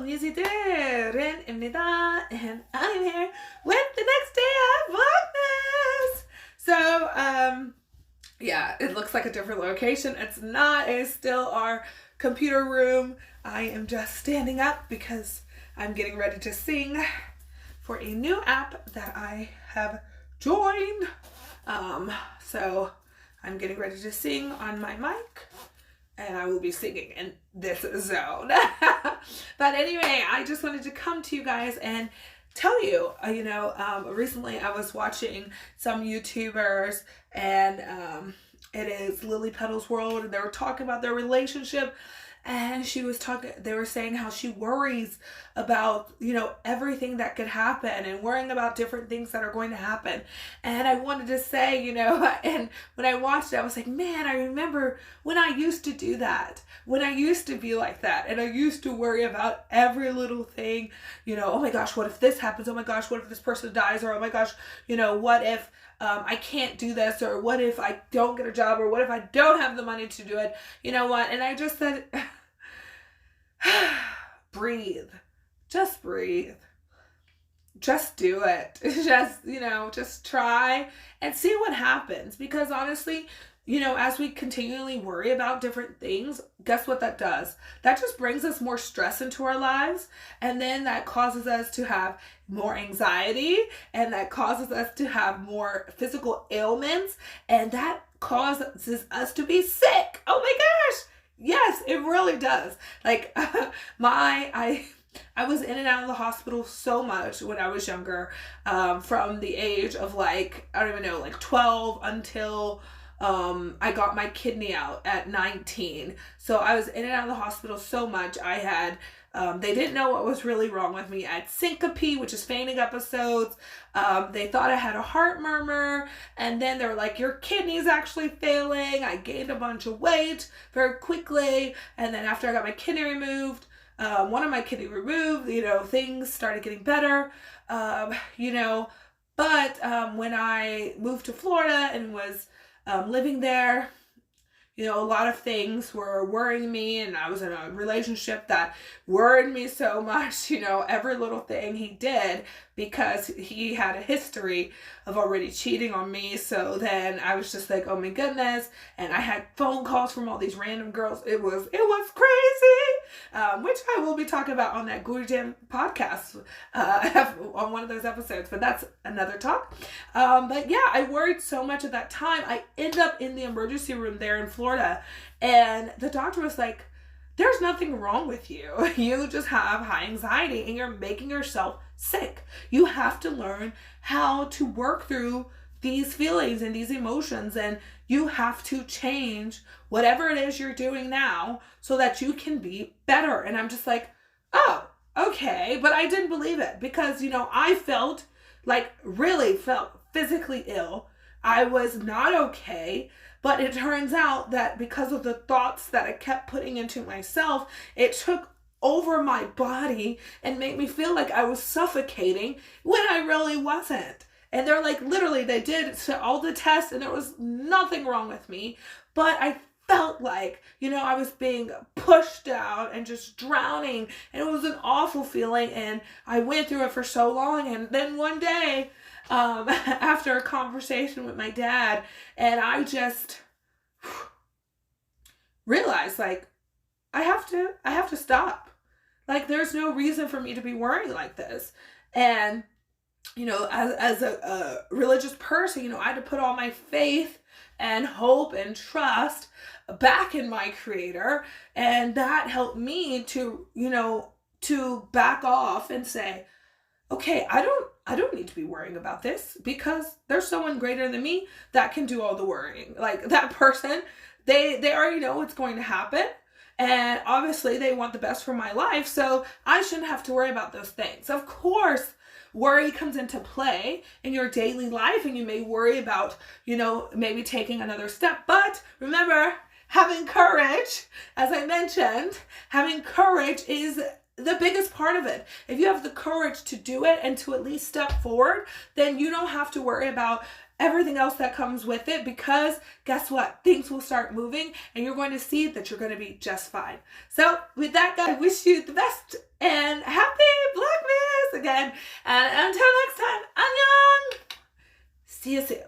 Musies Ren입니다, and I'm here with the next day of Vlogmas. So, yeah, it looks like a different location. It's not. It is still our computer room. I am just standing up because I'm getting ready to sing for a new app that I have joined. So I'm getting ready to sing on my mic, and I will be singing in this zone. But anyway, I just wanted to come to you guys and tell you, recently I was watching some YouTubers, and it is Lily Petal's World, and they were talking about their relationship. And they were saying how she worries about, everything that could happen, and worrying about different things that are going to happen. And I wanted to say, and when I watched it, I was like, man, I remember when I used to do that, when I used to be like that. And I used to worry about every little thing, oh my gosh, what if this happens? Oh my gosh, what if this person dies? Or oh my gosh, what if I can't do this? Or what if I don't get a job? Or what if I don't have the money to do it? You know what? And I just said, breathe. Just breathe. Just do it. Just try and see what happens. Because honestly, as we continually worry about different things, guess what that does? That just brings us more stress into our lives. And then that causes us to have more anxiety. And that causes us to have more physical ailments. And that causes us to be sick. Oh my gosh. Yes, it really does. Like, I was in and out of the hospital so much when I was younger, from the age of 12 until I got my kidney out at 19. So I was in and out of the hospital so much. I had, they didn't know what was really wrong with me. I had syncope, which is fainting episodes. They thought I had a heart murmur, and then they were like, your kidney's actually failing. I gained a bunch of weight very quickly. And then after I got my kidney removed, one of my kidney removed, things started getting better, but when I moved to Florida and was living there, a lot of things were worrying me, and I was in a relationship that worried me so much, every little thing he did, because he had a history of already cheating on me. So then I was just like, oh my goodness. And I had phone calls from all these random girls. It was crazy, which I will be talking about on that Guru Jam podcast, on one of those episodes, but that's another talk. But yeah, I worried so much at that time. I ended up in the emergency room there in Florida, and the doctor was like, there's nothing wrong with you. You just have high anxiety and you're making yourself sick. You have to learn how to work through these feelings and these emotions, and you have to change whatever it is you're doing now so that you can be better. And I'm just like, oh, okay. But I didn't believe it because, I really felt physically ill. I was not okay. But it turns out that because of the thoughts that I kept putting into myself, it took over my body and made me feel like I was suffocating when I really wasn't. And they're like, literally, they did all the tests and there was nothing wrong with me. But I felt like, I was being pushed down and just drowning. And it was an awful feeling. And I went through it for so long. And then one day, after a conversation with my dad, and I just realized, I have to stop. There's no reason for me to be worrying like this. And, as a religious person, I had to put all my faith and hope and trust back in my Creator. And that helped me to back off and say, okay, I don't need to be worrying about this because there's someone greater than me that can do all the worrying. Like that person, they already know what's going to happen. And obviously they want the best for my life. So I shouldn't have to worry about those things. Of course, worry comes into play in your daily life, and you may worry about, maybe taking another step. But remember, having courage, as I mentioned, having courage is the biggest part of it. If you have the courage to do it and to at least step forward, then you don't have to worry about everything else that comes with it, because guess what? Things will start moving and you're going to see that you're going to be just fine. So with that, guys, I wish you the best And happy Vlogmas again. And until next time, annyeong! See you soon.